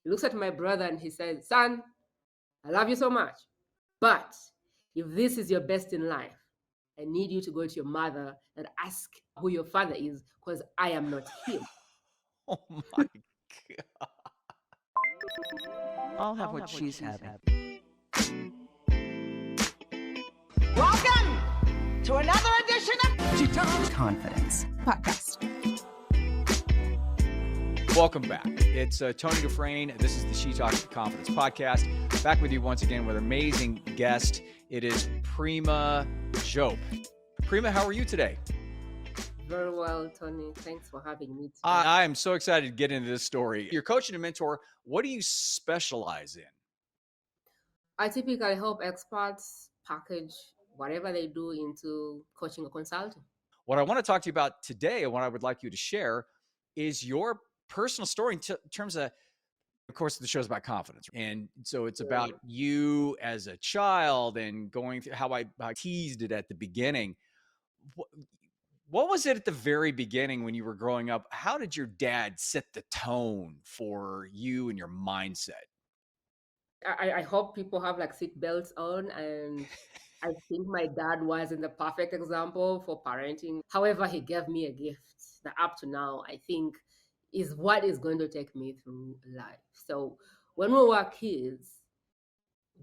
He looks at my brother and he says, son, I love you so much. But if this is your best in life, I need you to go to your mother and ask who your father is because I am not him. Oh my God. I'll have what she's having. Welcome to another edition of She talks with confidence. Podcast. Welcome back. It's Tony Dufresne. This is the She Talks with Confidence podcast. Back with you once again with an amazing guest. It is Prima Jope. Prima, how are you today? Very well, Tony. Thanks for having me today. I am so excited to get into this story. You're coaching and mentor. What do you specialize in? I typically help experts package whatever they do into coaching or consulting. What I want to talk to you about today and what I would like you to share is your personal story in terms of course, the show's about confidence. And so it's about you as a child and going through how I teased it at the beginning. What was it at the very beginning when you were growing up? How did your dad set the tone for you and your mindset? I hope people have like seat belts on, and I think my dad wasn't the perfect example for parenting. However, he gave me a gift that up to now I think is what is going to take me through life. So when we were kids,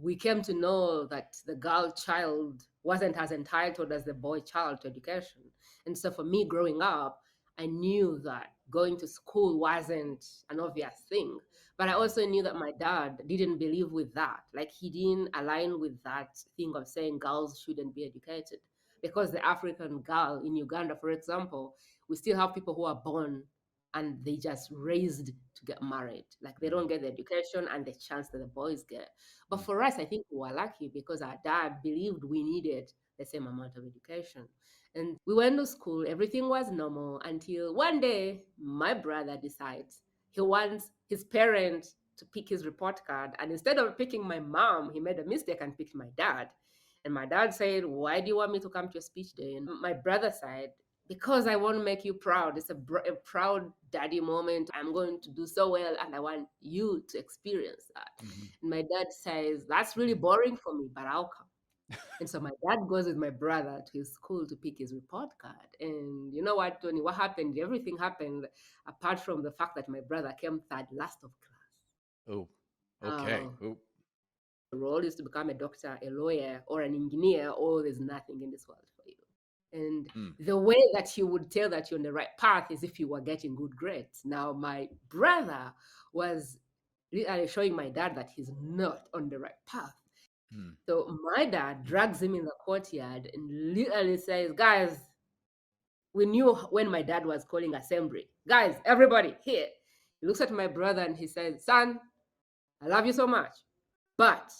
we came to know that the girl child wasn't as entitled as the boy child to education. And so for me growing up, I knew that going to school wasn't an obvious thing. But I also knew that my dad didn't believe with that. Like he didn't align with that thing of saying girls shouldn't be educated. Because the African girl in Uganda, for example, we still have people who are born and they just raised to get married. Like they don't get the education and the chance that the boys get. But for us, I think we were lucky because our dad believed we needed the same amount of education. And we went to school, everything was normal until one day my brother decides he wants his parent to pick his report card. And instead of picking my mom, he made a mistake and picked my dad. And my dad said, why do you want me to come to your speech day? And my brother said, because I want to make you proud. It's a proud daddy moment. I'm going to do so well and I want you to experience that. Mm-hmm. And my dad says, that's really boring for me, but I'll come. And so my dad goes with my brother to his school to pick his report card. And you know what, Tony, what happened? Everything happened apart from the fact that my brother came third last of class. Oh, okay. The role is to become a doctor, a lawyer, or an engineer, or there's nothing in this world for you. And the way that he would tell that you're on the right path is if you were getting good grades. Now, my brother was literally showing my dad that he's not on the right path. So my dad drags him in the courtyard and literally says, guys, we knew when my dad was calling assembly. Guys, everybody here. He looks at my brother and he says, son, I love you so much. But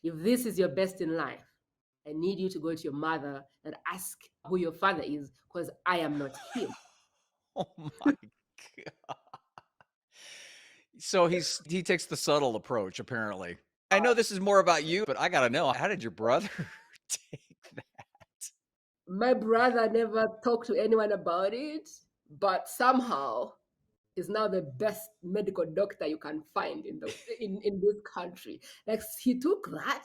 if this is your best in life, I need you to go to your mother and ask who your father is because I am not him. Oh my God. So he takes the subtle approach, apparently. I know this is more about you, but I got to know, how did your brother take that? My brother never talked to anyone about it, but somehow he's now the best medical doctor you can find in this country. Like he took that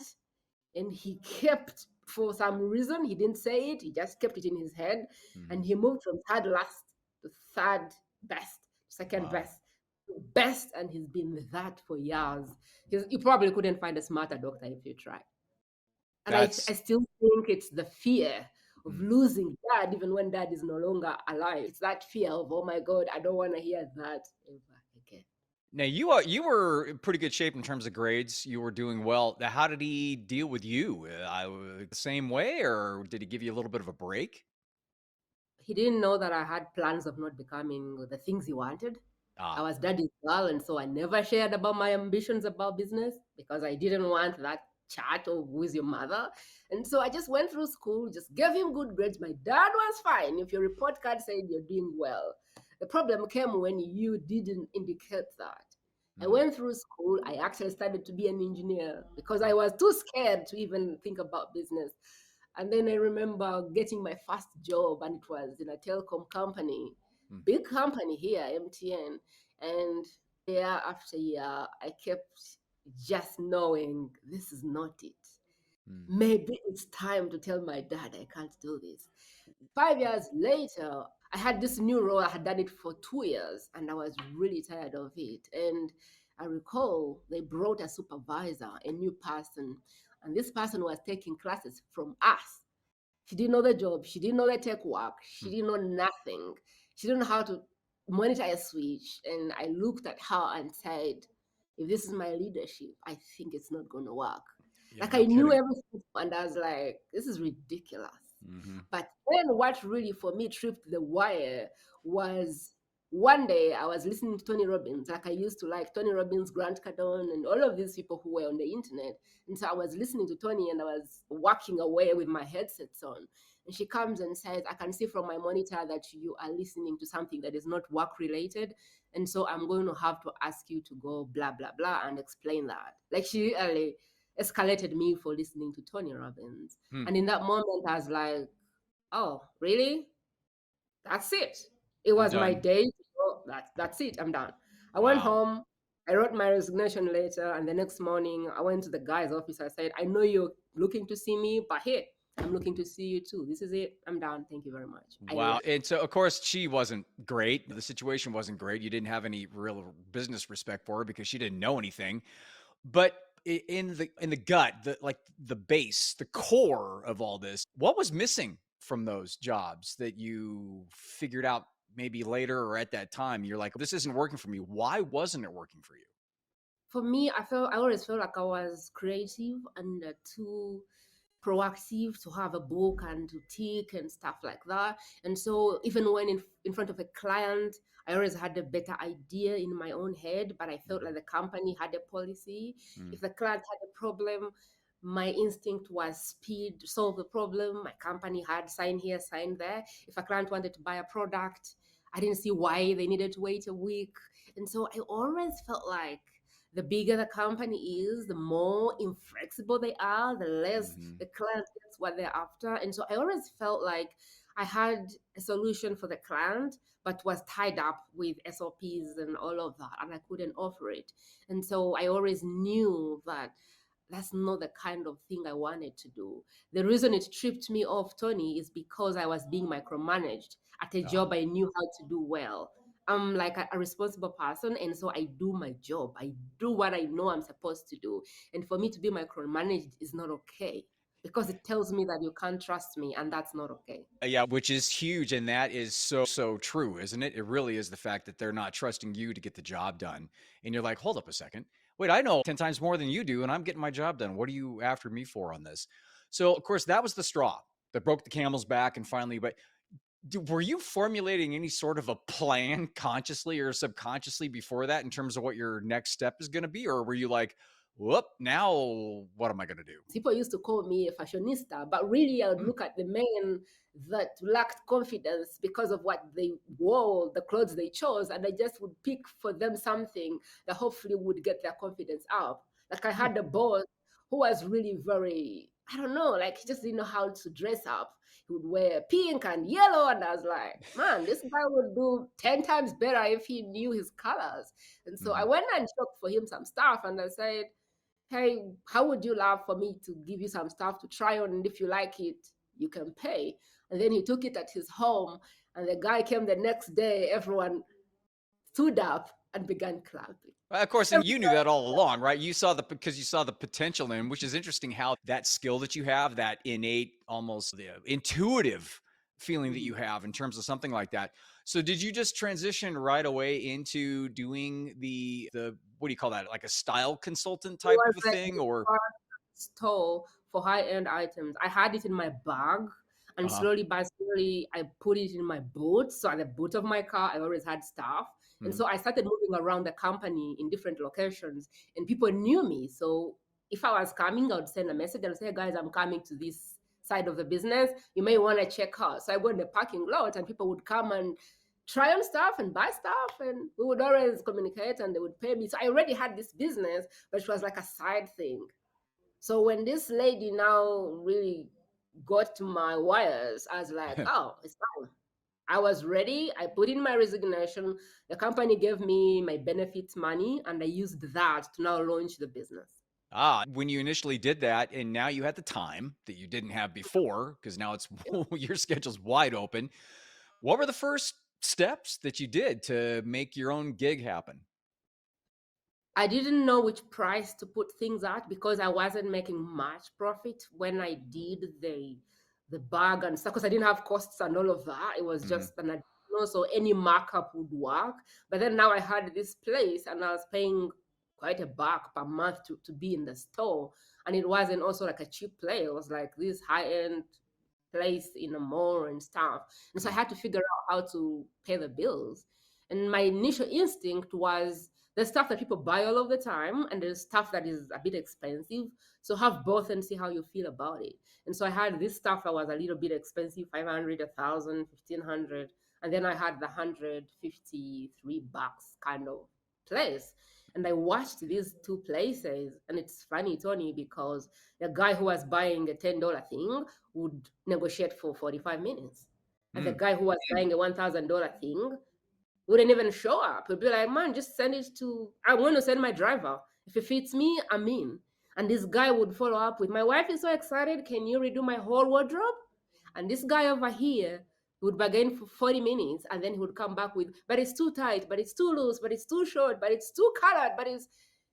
and he kept, for some reason, he didn't say it, he just kept it in his head. And he moved from third last to third best, second best, best, and he's been with that for years. You probably couldn't find a smarter doctor if you tried. And I still think it's the fear of losing dad, even when dad is no longer alive. It's that fear of, oh my God, I don't want to hear that ever again. Now, you were in pretty good shape in terms of grades. You were doing well. Now, how did he deal with you? The same way, or did he give you a little bit of a break? He didn't know that I had plans of not becoming the things he wanted. I was daddy's girl, and so I never shared about my ambitions about business because I didn't want that chat of who's your mother. And so I just went through school, just gave him good grades. My dad was fine if your report card said you're doing well. The problem came when you didn't indicate that. I went through school. I actually started to be an engineer because I was too scared to even think about business. And then I remember getting my first job, and it was in a telecom company, big company here, MTN. And year after year, I kept just knowing this is not it. Mm. Maybe it's time to tell my dad I can't do this. 5 years later, I had this new role. I had done it for 2 years and I was really tired of it. And I recall they brought a supervisor, a new person, and this person was taking classes from us. She didn't know the job. She didn't know the tech work. She Hmm. didn't know nothing. She didn't know how to monitor a switch. And I looked at her and said, if this is my leadership, I think it's not going to work. Yeah, Like I no knew kidding. everything and I was like, this is ridiculous. Hmm. But then what really for me tripped the wire was one day I was listening to Tony Robbins, like I used to like Tony Robbins, Grant Cardone, and all of these people who were on the internet. And so I was listening to Tony and I was walking away with my headsets on. And she comes and says, I can see from my monitor that you are listening to something that is not work related. And so I'm going to have to ask you to go blah, blah, blah and explain that. Like she really escalated me for listening to Tony Robbins. Hmm. And in that moment, I was like, oh, really? That's it. It I'm was my done. day. That's it. I'm done. I went Wow. home. I wrote my resignation letter, and the next morning I went to the guy's office. I said, I know you're looking to see me, but hey, I'm looking to see you too. This is it. I'm done. Thank you very much. I Wow. left. And so, of course, she wasn't great. The situation wasn't great. You didn't have any real business respect for her because she didn't know anything. But in the gut, the base, the core of all this, what was missing from those jobs that you figured out maybe later or at that time? You're like, this isn't working for me. Why wasn't it working for you? For me, I always felt like I was creative and too proactive to have a book and to tick and stuff like that. And so even when in front of a client, I always had a better idea in my own head, but I felt like the company had a policy. Mm. If the client had a problem, my instinct was speed, solve the problem. My company had sign here, sign there. If a client wanted to buy a product, I didn't see why they needed to wait a week. And so I always felt like the bigger the company is, the more inflexible they are, the less Hmm. the client gets what they're after. And so I always felt like I had a solution for the client, but was tied up with SOPs and all of that, and I couldn't offer it. And so I always knew that that's not the kind of thing I wanted to do. The reason it tripped me off, Tony, is because I was being micromanaged at a Oh. job I knew how to do well. I'm like a responsible person, and so I do my job. I do what I know I'm supposed to do. And for me to be micromanaged is not okay because it tells me that you can't trust me, and that's not okay. Yeah, which is huge. And that is so true, isn't it? It really is the fact that they're not trusting you to get the job done. And you're like, hold up a second. Wait, I know 10 times more than you do, and I'm getting my job done. What are you after me for on this? So, of course, that was the straw that broke the camel's back. And finally, but were you formulating any sort of a plan consciously or subconsciously before that in terms of what your next step is going to be? Or were you like, whoop, now what am I going to do? People used to call me a fashionista, but really I would Hmm. look at the men that lacked confidence because of what they wore, the clothes they chose, and I just would pick for them something that hopefully would get their confidence up. Like I had a boss who was really very, I don't know, like he just didn't know how to dress up. He would wear pink and yellow, and I was like, man, this guy would do 10 times better if he knew his colors. And so I Mhm. went and shopped for him some stuff, and I said, hey, how would you love for me to give you some stuff to try on? And if you like it, you can pay. And then he took it at his home. And the guy came the next day. Everyone stood up and began clapping. Of course, and you knew that all along, right? You saw because you saw the potential in, which is interesting how that skill that you have, that innate, almost the intuitive feeling that you have in terms of something like that. So did you just transition right away into doing the what do you call that? Like a style consultant It type was of a like thing the or first store for high-end items. I had it in my bag, and uh-huh. slowly by slowly, I put it in my boot. So at the boot of my car, I always had stuff. And Mhm. so I started moving around the company in different locations, and people knew me. So if I was coming, I would send a message and say, hey guys, I'm coming to this side of the business. You may want to check out. So I go in the parking lot, and people would come and try on stuff and buy stuff, and we would always communicate and they would pay me. So I already had this business, but it was like a side thing. So when this lady now really got to my wires, I was like, oh, it's fine. I was ready. I put in my resignation. The company gave me my benefits money, and I used that to now launch the business. When you initially did that, and now you had the time that you didn't have before, because now it's your schedule's wide open. What were the first steps that you did to make your own gig happen? I didn't know which price to put things at because I wasn't making much profit when I did the bag and stuff because I didn't have costs and all of that. It was Mm-hmm. just an additional, so any markup would work. But then now I had this place and I was paying quite a buck per month to be in the store. And it wasn't also like a cheap place. It was like this high-end place in a mall and stuff. And so I had to figure out how to pay the bills. And my initial instinct was there's stuff that people buy all of the time, and there's stuff that is a bit expensive. So have both and see how you feel about it. And so I had this stuff that was a little bit expensive, 500, 1,000, 1,500. And then I had the 153 bucks kind of place. And I watched these two places. And it's funny, Tony, because the guy who was buying a $10 thing would negotiate for 45 minutes. And the Mm. guy who was buying a $1,000 thing wouldn't even show up. He'd be like, man, just send it to, I'm going to send my driver. If it fits me, I'm in. And this guy would follow up with, my wife is so excited. Can you redo my whole wardrobe? And this guy over here would bargain for 40 minutes and then he would come back with, but it's too tight, but it's too loose, but it's too short, but it's too colored, but it's,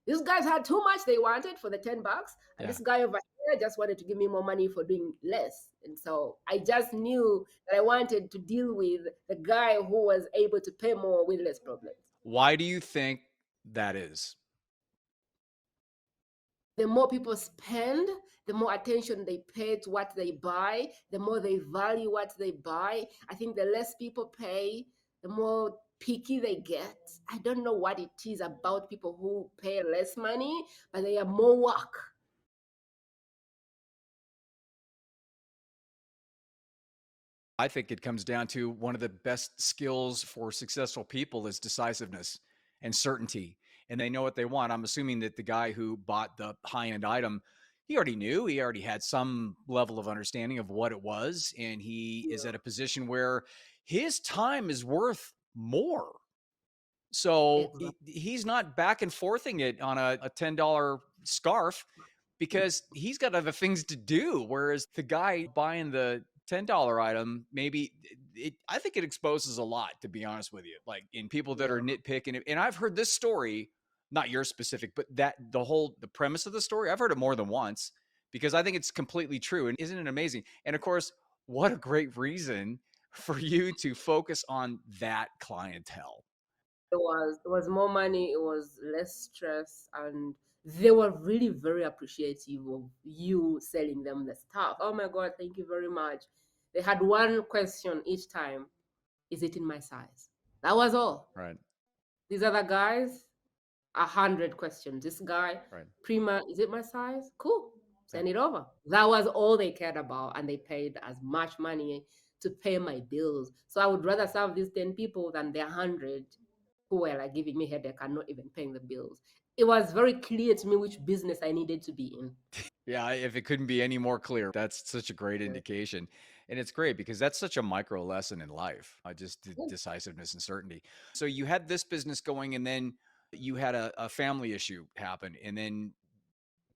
these guys had too much they wanted for the 10 bucks. And Yeah. this guy over here just wanted to give me more money for doing less. And so I just knew that I wanted to deal with the guy who was able to pay more with less problems. Why do you think that is? The more people spend, the more attention they pay to what they buy, the more they value what they buy. I think the less people pay, the more picky they get. I don't know what it is about people who pay less money, but they are more work. I think it comes down to one of the best skills for successful people is decisiveness and certainty. And they know what they want. I'm assuming that the guy who bought the high end item, he already knew, he already had some level of understanding of what it was. And he is at a position where his time is worth more. So Exactly. he's not back and forthing it on a $10 scarf because he's got other things to do. Whereas the guy buying the $10 item, maybe I think it exposes a lot, to be honest with you, like in people that are Yeah. nitpicking. And I've heard this story, not your specific, but that the premise of the story, I've heard it more than once because I think it's completely true. And isn't it amazing? And of course, what a great reason for you to focus on that clientele. It was more money, it was less stress, and they were really very appreciative of you selling them the stuff. Oh my God, thank you very much. They had one question each time: is it in my size? That was all. Right. These other guys, 100 questions. This guy, Right. Prima, is it my size? Cool. Yeah. Send it over. That was all they cared about. And they paid as much money to pay my bills. So I would rather serve these 10 people than the 100 who were like giving me headache and not even paying the bills. It was very clear to me which business I needed to be in. Yeah, if it couldn't be any more clear, that's such a great Yeah. indication. And it's great because that's such a micro lesson in life, just Yeah. decisiveness and certainty. So you had this business going, and then you had a family issue happen, and then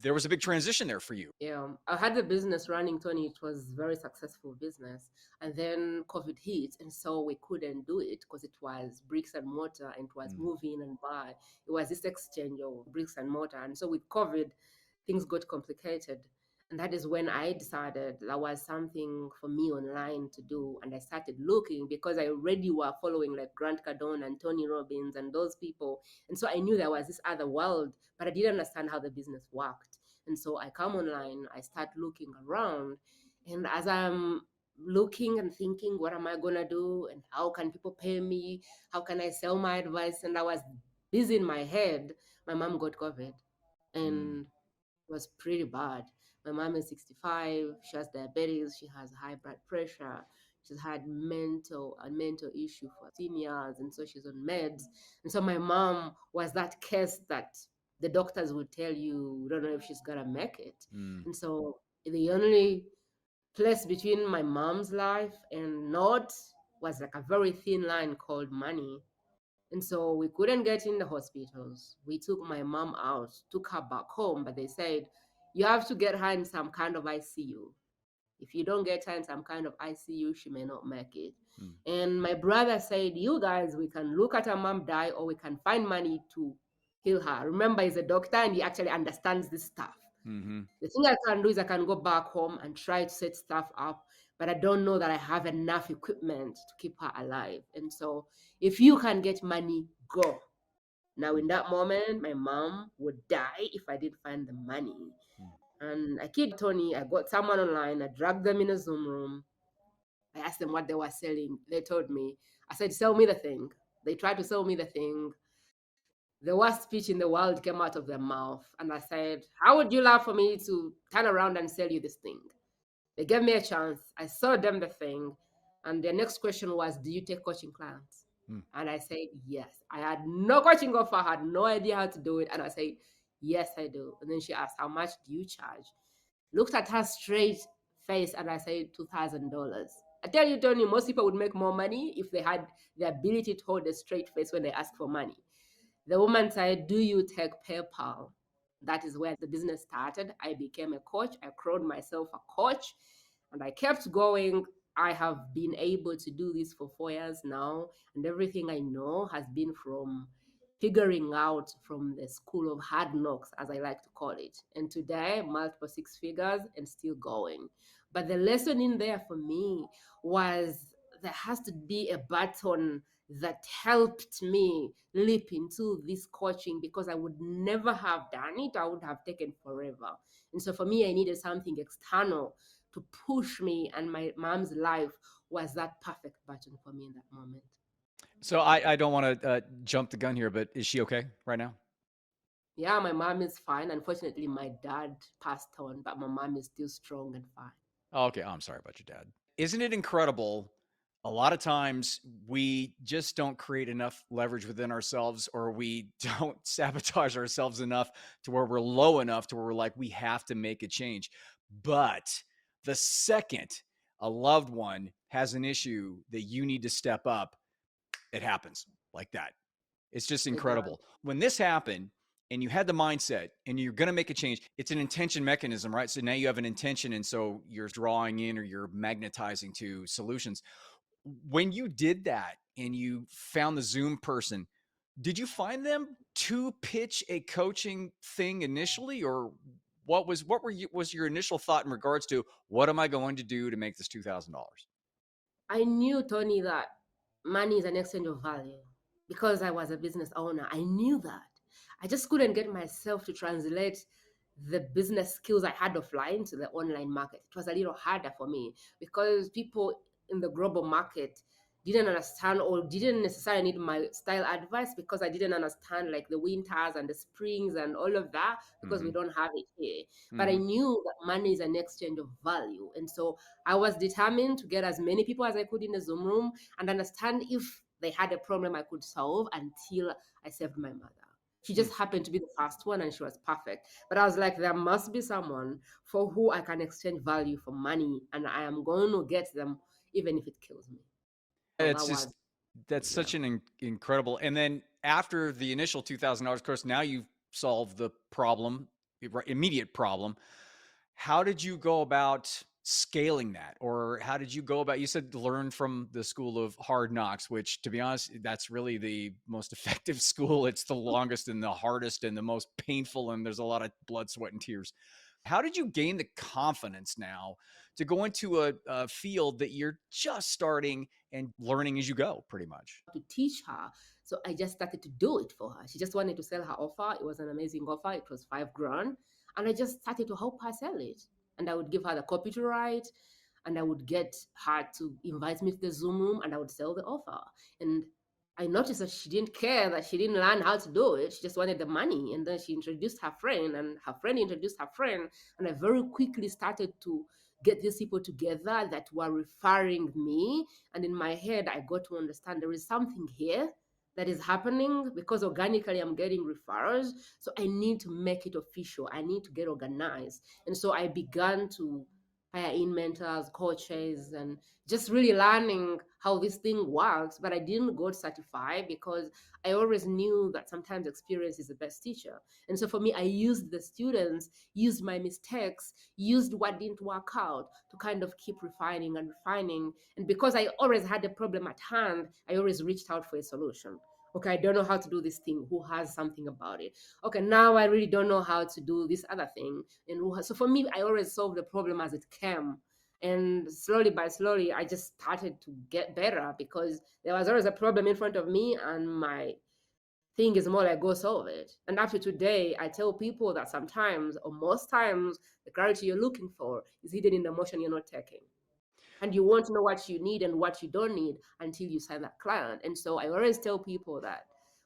there was a big transition there for you. Yeah, I had the business running, Tony. It was very successful business, and then COVID hit, and so we couldn't do it because it was bricks and mortar, and it was Mm, move in and buy. It was this exchange of bricks and mortar, and so with COVID, things got complicated, and that is when I decided there was something for me online to do, and I started looking because I already were following like Grant Cardone and Tony Robbins and those people, and so I knew there was this other world, but I didn't understand how the business worked. And so I come online, I start looking around. And as I'm looking and thinking, what am I going to do? And how can people pay me? How can I sell my advice? And I was busy in my head. My mom got COVID mm, and it was pretty bad. My mom is 65. She has diabetes. She has high blood pressure. She's had mental issue for 10 years, and so she's on meds. And so my mom was that case that the doctors would tell you, we don't know if she's gonna make it. mm, And so the only place between my mom's life and not was like a very thin line called money. And so we couldn't get in the hospitals. We took my mom out, took her back home, but they said, you have to get her in some kind of ICU. If you don't get her in some kind of ICU, she may not make it. Mm. And my brother said, you guys, we can look at her mom die or we can find money to heal her. Remember, he's a doctor and he actually understands this stuff. Mm-hmm. The thing I can do is I can go back home and try to set stuff up, but I don't know that I have enough equipment to keep her alive. And so if you can get money, go. Now, in that moment, my mom would die if I didn't find the money. And I kid Tony, I got someone online, I dragged them in a Zoom room. I asked them what they were selling. They told me. I said, sell me the thing. They tried to sell me the thing. The worst speech in the world came out of their mouth. And I said, how would you love for me to turn around and sell you this thing? They gave me a chance. I sold them the thing. And their next question was, do you take coaching clients? And I said, yes. I had no coaching offer, I had no idea how to do it. And I said, yes, I do. And then she asked, how much do you charge? Looked at her straight face and I said, $2,000. I tell you, Tony, most people would make more money if they had the ability to hold a straight face when they ask for money. The woman said, do you take PayPal? That is where the business started. I became a coach. I called myself a coach and I kept going. I have been able to do this for 4 years now. And everything I know has been from figuring out from the school of hard knocks, as I like to call it. And today, multiple 6 figures and still going. But the lesson in there for me was there has to be a button that helped me leap into this coaching because I would never have done it. I would have taken forever. And so for me, I needed something external to push me. And my mom's life was that perfect button for me in that moment. So I don't want to jump the gun here, but is she okay right now? Yeah, my mom is fine. Unfortunately, my dad passed on, but my mom is still strong and fine. Oh, okay. Oh, I'm sorry about your dad. Isn't it incredible? A lot of times we just don't create enough leverage within ourselves, or we don't sabotage ourselves enough to where we're low enough to where we're like, we have to make a change. But the second a loved one has an issue that you need to step up, it happens like that. It's just incredible. When this happened and you had the mindset and you're going to make a change, it's an intention mechanism, right? So now you have an intention. And so you're drawing in or you're magnetizing to solutions. When you did that and you found the Zoom person, did you find them to pitch a coaching thing initially, or was your initial thought in regards to what am I going to do to make this $2,000? I knew, Tony, that money is an exchange of value because I was a business owner. I knew that. I just couldn't get myself to translate the business skills I had offline to the online market. It was a little harder for me because people in the global market didn't understand or didn't necessarily need my style advice because I didn't understand like the winters and the springs and all of that because we don't have it here. But I knew that money is an exchange of value. And so I was determined to get as many people as I could in the Zoom room and understand if they had a problem I could solve until I saved my mother. She just happened to be the first one and she was perfect. But I was like, there must be someone for who I can exchange value for money and I am going to get them even if it kills me. So It's just, that's such an incredible. And then after the initial $2,000, of course, now you've solved the problem, immediate problem. How did you go about scaling that? Or how did you go about, you said learn from the school of hard knocks, which to be honest, that's really the most effective school. It's the longest and the hardest and the most painful. And there's a lot of blood, sweat, and tears. How did you gain the confidence now to go into a field that you're just starting and learning as you go, pretty much? to teach her. So I just started to do it for her. She just wanted to sell her offer. It was an amazing offer. It was $5,000. And I just started to help her sell it. And I would give her the copy to write. And I would get her to invite me to the Zoom room and I would sell the offer. And I noticed that she didn't care, that she didn't learn how to do it. She just wanted the money. And then she introduced her friend and her friend introduced her friend. And I very quickly started to get these people together that were referring me. And in my head, I got to understand there is something here that is happening because organically I'm getting referrals. So I need to make it official. I need to get organized. And so I began to hire in mentors, coaches, and just really learning how this thing works. But I didn't go to certify because I always knew that sometimes experience is the best teacher. And so for me, I used the students, used my mistakes, used what didn't work out to kind of keep refining and refining. And because I always had a problem at hand, I always reached out for a solution. Okay, I don't know how to do this thing. Who has something about it? Okay, now I really don't know how to do this other thing. And who has, so for me, I always solved the problem as it came. And slowly by slowly, I just started to get better because there was always a problem in front of me, and my thing is more like go solve it. And up to today, I tell people that sometimes or most times the clarity you're looking for is hidden in the motion you're not taking. And you won't know what you need and what you don't need until you sign that client. And so I always tell people that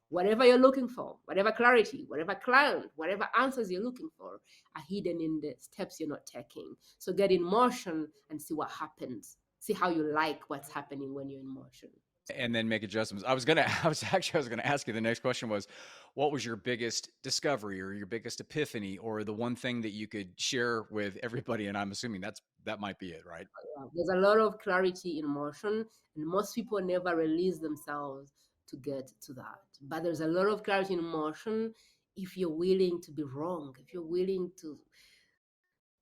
whatever you're looking for, whatever clarity, whatever client, whatever answers you're looking for are hidden in the steps you're not taking. So get in motion and see what happens. See how you like what's happening when you're in motion. And then make adjustments. I was gonna ask you, the next question was, what was your biggest discovery or your biggest epiphany or the one thing that you could share with everybody? And I'm assuming that might be it, right? There's a lot of clarity in motion, and most people never release themselves to get to that. But there's a lot of clarity in motion if you're willing to be wrong, if you're willing to,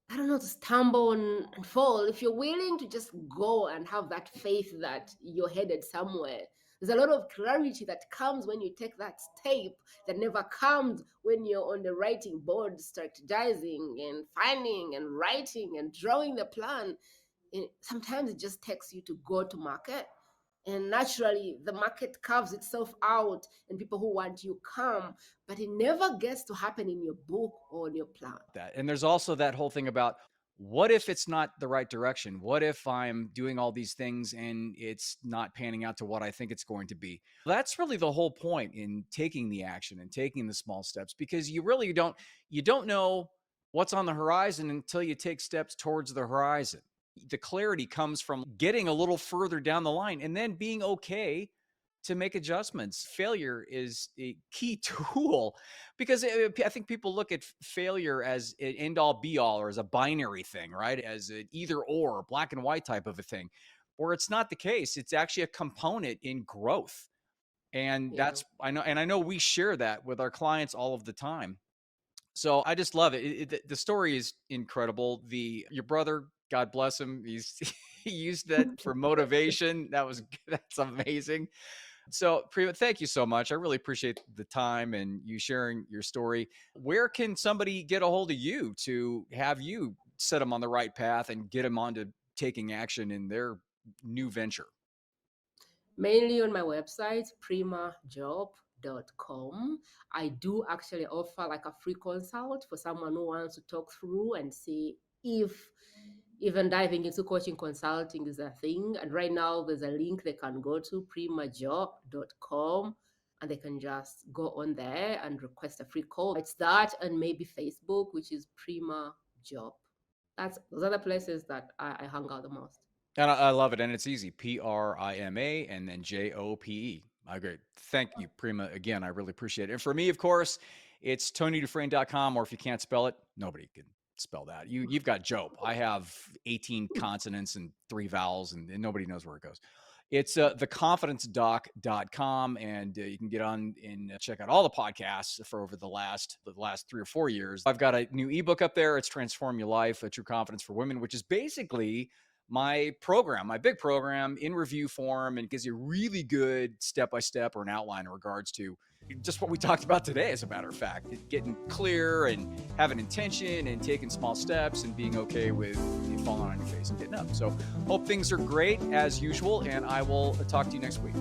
I don't know, to stumble and fall, if you're willing to just go and have that faith that you're headed somewhere. There's a lot of clarity that comes when you take that step that never comes when you're on the writing board, strategizing and finding and writing and drawing the plan. And sometimes it just takes you to go to market. And naturally, the market carves itself out and people who want you come, but it never gets to happen in your book or in your plan. That. And there's also that whole thing about, what if it's not the right direction? What if I'm doing all these things and it's not panning out to what I think it's going to be? That's really the whole point in taking the action and taking the small steps, because you really don't know what's on the horizon until you take steps towards the horizon. The clarity comes from getting a little further down the line and then being okay to make adjustments. Failure is a key tool, because I think people look at failure as an end all be all, or as a binary thing, right? As an either or, black and white type of a thing, where it's not the case. It's actually a component in growth. And that's, I know we share that with our clients all of the time. So I just love it. The story is incredible. Your brother, God bless him, he used that for motivation. That's amazing. So Prima, thank you so much. I really appreciate the time and you sharing your story. Where can somebody get a hold of you to have you set them on the right path and get them onto taking action in their new venture? Mainly on my website, primajope.com. I do actually offer like a free consult for someone who wants to talk through and see if even diving into coaching consulting is a thing. And right now there's a link they can go to, primajope.com, and they can just go on there and request a free call. It's that, and maybe Facebook, which is Prima Jope. Those are the places that I hang out the most. And I love it. And it's easy. Prima and then Jope. Great. Thank you, Prima. Again, I really appreciate it. And for me, of course, it's TonyDufresne.com, or if you can't spell it, nobody can spell that. You've got Jope. I have 18 consonants and 3 vowels, and nobody knows where it goes. It's theconfidencedoc.com, and you can get on and check out all the podcasts for over the last 3 or 4 years. I've got a new ebook up there. It's Transform Your Life, A True Confidence for Women, which is basically my big program in review form, and gives you really good step-by-step or an outline in regards to just what we talked about today, as a matter of fact. Getting clear and having intention and taking small steps and being okay with you falling on your face and getting up. So hope things are great as usual, and I will talk to you next week.